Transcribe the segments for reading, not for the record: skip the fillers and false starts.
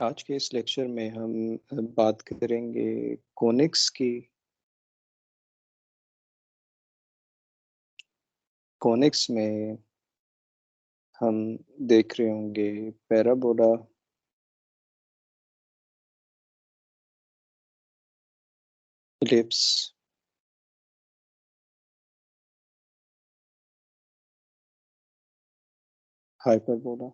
आज के इस लेक्चर में हम बात करेंगे कोनिक्स की। कोनिक्स में हम देख रहे होंगे पैराबोला, इलिप्स, हाइपरबोला।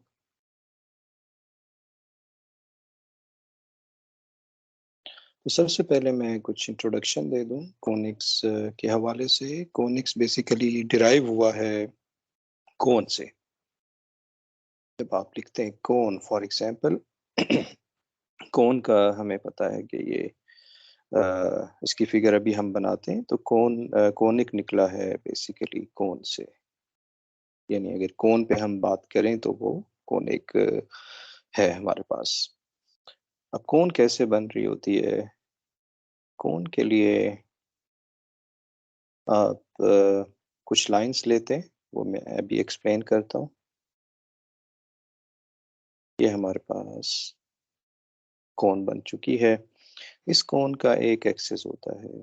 तो सबसे पहले मैं कुछ इंट्रोडक्शन दे दूं कोनिक्स के हवाले से। कोनिक्स बेसिकली डिराइव हुआ है कोन से। जब आप लिखते हैं कोन, फॉर एग्जांपल, कोन का हमें पता है कि ये इसकी फिगर अभी हम बनाते हैं तो कोनिक निकला है बेसिकली कोन से। यानी अगर कोन पे हम बात करें तो वो कोनिक है हमारे पास। अब कोन कैसे बन रही होती है? कोन के लिए आप कुछ लाइंस लेते हैं, वो मैं अभी एक्सप्लेन करता हूँ। ये हमारे पास कोन बन चुकी है। इस कोन का एक एक्सिस होता है,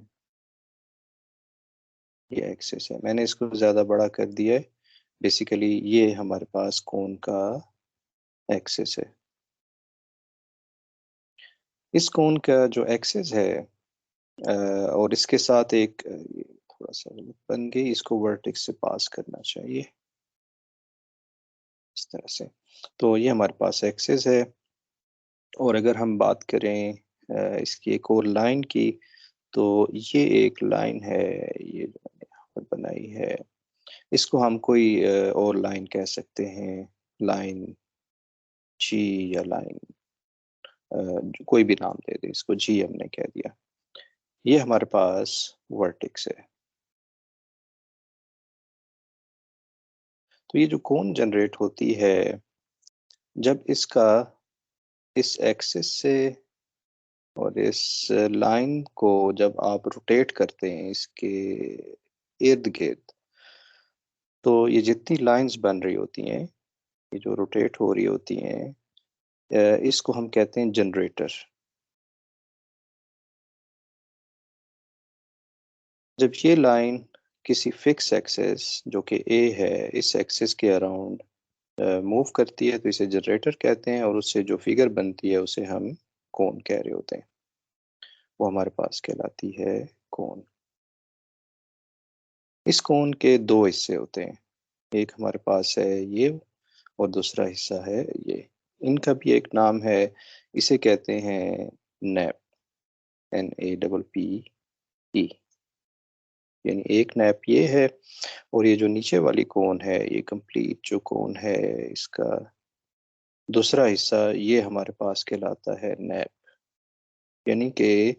ये एक्सिस है। मैंने इसको ज्यादा बड़ा कर दिया है। बेसिकली ये हमारे पास कोन का एक्सिस है। इस कोन का जो एक्सिस है और इसके साथ एक ये थोड़ा सा गलत बन गई, इसको वर्टेक्स से पास करना चाहिए इस तरह से। तो ये हमारे पास एक्सिस है। और अगर हम बात करें इसकी एक और लाइन की, तो ये एक लाइन है, ये जो मैंने यहाँ पर बनाई है, इसको हम कोई और लाइन कह सकते हैं, लाइन जी, या लाइन कोई भी नाम दे दे इसको, जी हमने कह दिया। ये हमारे पास वर्टेक्स है। तो ये जो कोन जनरेट होती है, जब इसका इस एक्सिस से और इस लाइन को जब आप रोटेट करते हैं इसके इर्द गिर्द, तो ये जितनी लाइंस बन रही होती हैं, ये जो रोटेट हो रही होती हैं, इसको हम कहते हैं जनरेटर। जब ये लाइन किसी फिक्स एक्सिस जो कि ए है, इस एक्सिस के अराउंड मूव करती है तो इसे जनरेटर कहते हैं, और उससे जो फिगर बनती है उसे हम कोन कह रहे होते हैं। वो हमारे पास कहलाती है कोन। इस कोन के दो हिस्से होते हैं, एक हमारे पास है ये, और दूसरा हिस्सा है ये। इनका भी एक नाम है, इसे कहते हैं नैप, NAPPE। यानी एक नैप ये है, और ये जो नीचे वाली कोन है, ये कंप्लीट जो कोन है, इसका दूसरा हिस्सा ये हमारे पास कहलाता है नैप। यानी कि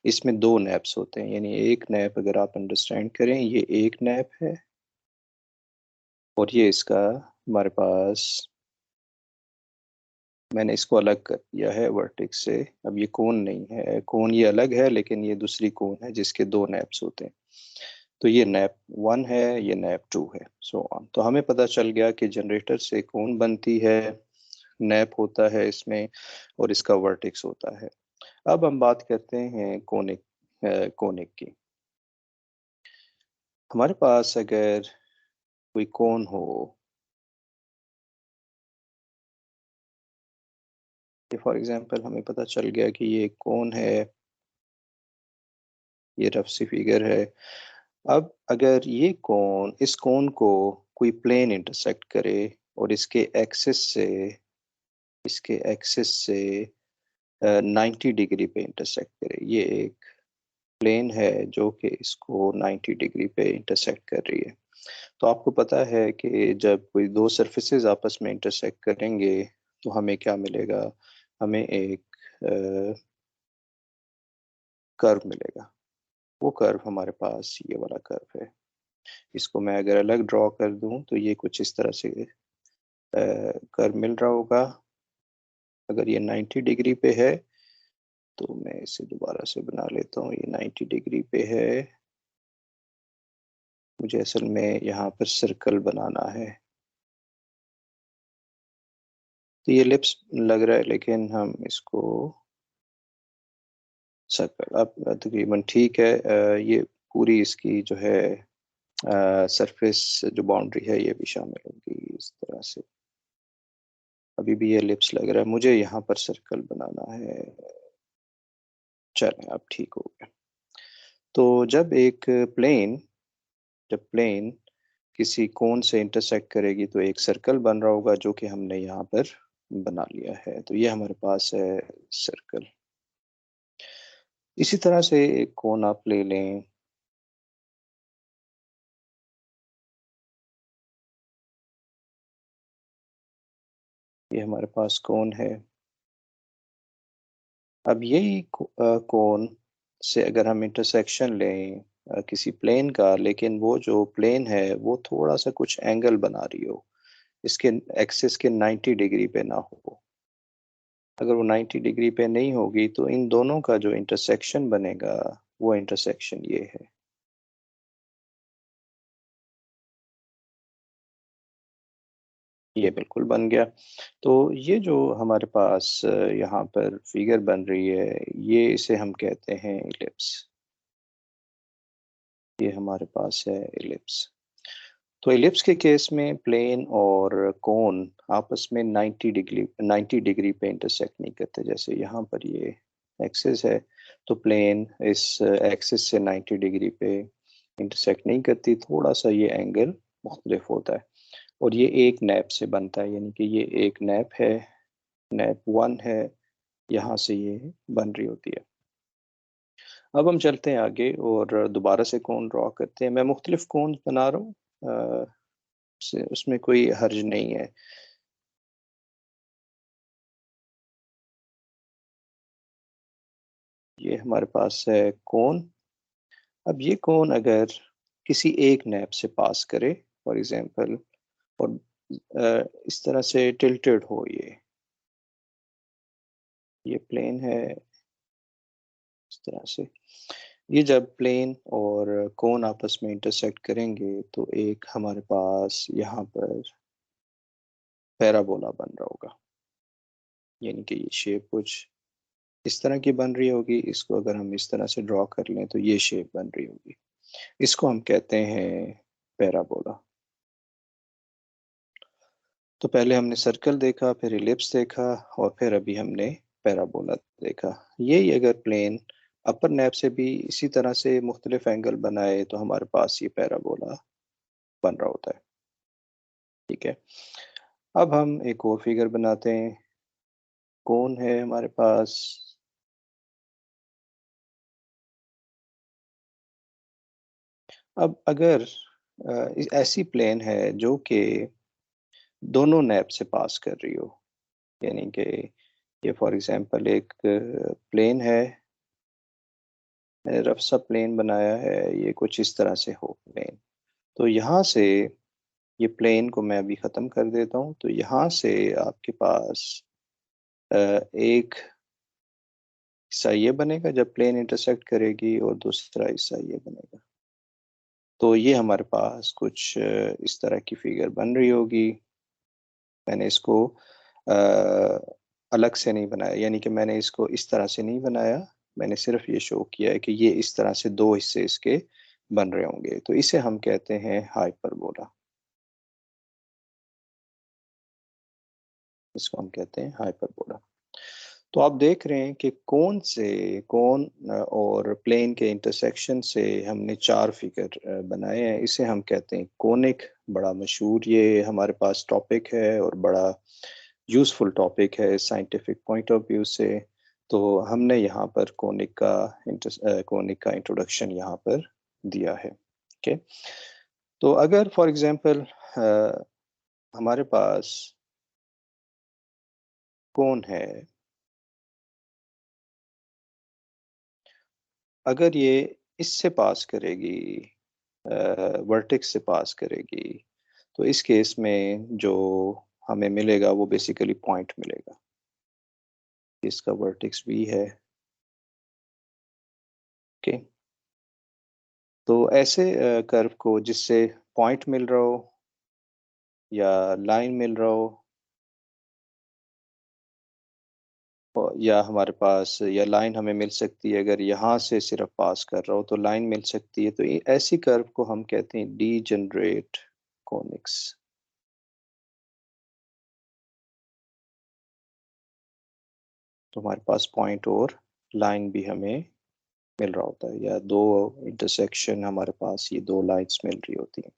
इसमें दो नैप्स होते हैं। यानी एक नैप अगर आप अंडरस्टैंड करें, ये एक नैप है, और ये इसका हमारे पास, मैंने इसको अलग कर दिया है वर्टेक्स से। अब ये कोन नहीं है, कोन ये अलग है, लेकिन ये दूसरी कोन है जिसके दो नैप्स होते हैं। तो ये नैप वन है, ये नैप टू है, सो ऑन। तो हमें पता चल गया कि जनरेटर से कोन बनती है, नैप होता है इसमें, और इसका वर्टेक्स होता है। अब हम बात करते हैं कोनिक, कोनिक की। हमारे पास अगर कोई कोन हो, फॉर एग्जांपल हमें पता चल गया कि ये कोन है, ये रफ सी फिगर है। अब अगर ये कोन, इस कोन को कोई प्लेन इंटरसेक्ट करे और इसके एक्सिस से 90 डिग्री पे इंटरसेक्ट करे, ये एक प्लेन है जो कि इसको 90 डिग्री पे इंटरसेक्ट कर रही है। तो आपको पता है कि जब कोई दो सरफेसेस आपस में इंटरसेक्ट करेंगे तो हमें क्या मिलेगा? हमें एक कर्व मिलेगा। वो कर्व हमारे पास ये वाला कर्व है। इसको मैं अगर अलग ड्रॉ कर दूं तो ये कुछ इस तरह से कर्व मिल रहा होगा। अगर ये 90 डिग्री पे है तो मैं इसे दोबारा से बना लेता हूँ। ये 90 डिग्री पे है, मुझे असल में यहाँ पर सर्कल बनाना है। तो ये लिप्स लग रहा है, लेकिन हम इसको सर्कल, अब तकरीबन ठीक है। ये पूरी इसकी जो है सरफेस जो बाउंड्री है ये भी शामिल होगी इस तरह से। अभी भी ये लिप्स लग रहा है, मुझे यहाँ पर सर्कल बनाना है। चलें, अब ठीक हो गया। तो प्लेन जब प्लेन किसी कोन से इंटरसेक्ट करेगी तो एक सर्कल बन रहा होगा, जो कि हमने यहाँ पर बना लिया है। तो ये हमारे पास है सर्कल। इसी तरह से एक कोन आप ले लें। ये हमारे पास कोन है। अब यही कोन से अगर हम इंटरसेक्शन लें किसी प्लेन का, लेकिन वो जो प्लेन है वो थोड़ा सा कुछ एंगल बना रही हो, इसके एक्सिस के 90 डिग्री पे ना हो। अगर वो 90 डिग्री पे नहीं होगी तो इन दोनों का जो इंटरसेक्शन बनेगा वो इंटरसेक्शन ये है। ये बिल्कुल बन गया। तो ये जो हमारे पास यहाँ पर फिगर बन रही है, ये इसे हम कहते हैं इलिप्स। ये हमारे पास है इलिप्स। तो इलिप्स के केस में प्लेन और कोन आपस में 90 डिग्री पे इंटरसेक्ट नहीं करते। जैसे यहाँ पर ये एक्सिस है, तो प्लेन इस एक्सिस से 90 डिग्री पे इंटरसेक्ट नहीं करती, थोड़ा सा ये एंगल मुख्तलिफ होता है। और ये एक नैप से बनता है, यानी कि ये एक नैप है, नैप वन है, यहाँ से ये बन रही होती है। अब हम चलते हैं आगे और दोबारा से कोन ड्रॉ करते हैं। मैं मुख्तलिफ कोन बना रहा हूँ, उसमें कोई हर्ज नहीं है। ये हमारे पास है कोन। अब ये कोन अगर किसी एक नैप से पास करे, फॉर एग्जांपल, और इस तरह से टिल्टेड हो, ये प्लेन है इस तरह से। ये जब प्लेन और कोन आपस में इंटरसेक्ट करेंगे तो एक हमारे पास यहाँ पर पैराबोला बन रहा होगा, यानी कि ये शेप कुछ इस तरह की बन रही होगी। इसको अगर हम इस तरह से ड्रॉ कर लें तो ये शेप बन रही होगी। इसको हम कहते हैं पैराबोला। तो पहले हमने सर्कल देखा, फिर इलिप्स देखा, और फिर अभी हमने पैराबोला देखा। यही अगर प्लेन अपर नैप से भी इसी तरह से मुख्तलिफ एंगल बनाए तो हमारे पास ये पैराबोला बन रहा होता है। ठीक है। अब हम एक और फिगर बनाते हैं। कौन है हमारे पास? अब अगर ऐसी प्लेन है जो कि दोनों नैप से पास कर रही हो, यानी कि ये फॉर एग्जांपल एक प्लेन है, मैंने रफ सा प्लेन बनाया है, ये कुछ इस तरह से हो प्लेन। तो यहाँ से ये प्लेन को मैं अभी ख़त्म कर देता हूँ। तो यहाँ से आपके पास एक हिस्सा ये बनेगा जब प्लेन इंटरसेक्ट करेगी, और दूसरा हिस्सा ये बनेगा। तो ये हमारे पास कुछ इस तरह की फिगर बन रही होगी। मैंने इसको अ, अलग से नहीं बनाया, यानी कि मैंने इसको इस तरह से नहीं बनाया। मैंने सिर्फ ये शो किया है कि ये इस तरह से दो हिस्से इसके बन रहे होंगे। तो इसे हम कहते हैं हाइपरबोला। इसको हम कहते हैं हाइपरबोला। तो आप देख रहे हैं कि कौन और प्लेन के इंटरसेक्शन से हमने चार फिगर बनाए हैं। इसे हम कहते हैं कोनिक। बड़ा मशहूर ये हमारे पास टॉपिक है और बड़ा यूज़फुल टॉपिक है साइंटिफिक पॉइंट ऑफ व्यू से। तो हमने यहाँ पर कोनिक का इंट्रोडक्शन यहाँ पर दिया है। ओके। तो अगर फॉर एग्जांपल हमारे पास कौन है, अगर ये इससे पास करेगी, वर्टेक्स से पास करेगी, तो इस केस में जो हमें मिलेगा वो बेसिकली पॉइंट मिलेगा। इसका वर्टेक्स भी है। ओके। तो ऐसे कर्व को जिससे पॉइंट मिल रहा हो या लाइन मिल रहा हो, या हमारे पास या लाइन हमें मिल सकती है, अगर यहाँ से सिर्फ पास कर रहा हो तो लाइन मिल सकती है। तो ये ऐसी कर्व को हम कहते हैं डीजेनरेट कॉनिक्स। तो हमारे पास पॉइंट और लाइन भी हमें मिल रहा होता है, या दो इंटरसेक्शन हमारे पास ये दो लाइंस मिल रही होती हैं।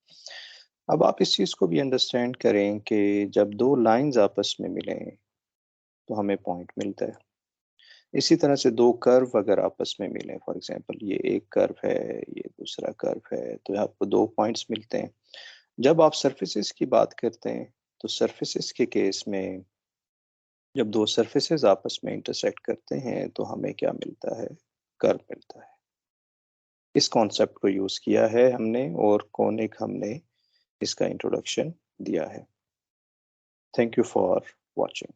अब आप इस चीज़ को भी अंडरस्टैंड करें कि जब दो लाइंस आपस में मिलें तो हमें पॉइंट मिलता है। इसी तरह से दो कर्व अगर आपस में मिलें, फॉर एग्जांपल ये एक कर्व है, ये दूसरा कर्व है, तो आपको दो पॉइंट्स मिलते हैं। जब आप सरफेसेस की बात करते हैं तो सरफेसेस के केस में जब दो सरफेसेस आपस में इंटरसेक्ट करते हैं तो हमें क्या मिलता है? कर्व मिलता है। इस कॉन्सेप्ट को यूज़ किया है हमने और कॉनिक हमने इसका इंट्रोडक्शन दिया है। Thank you for watching.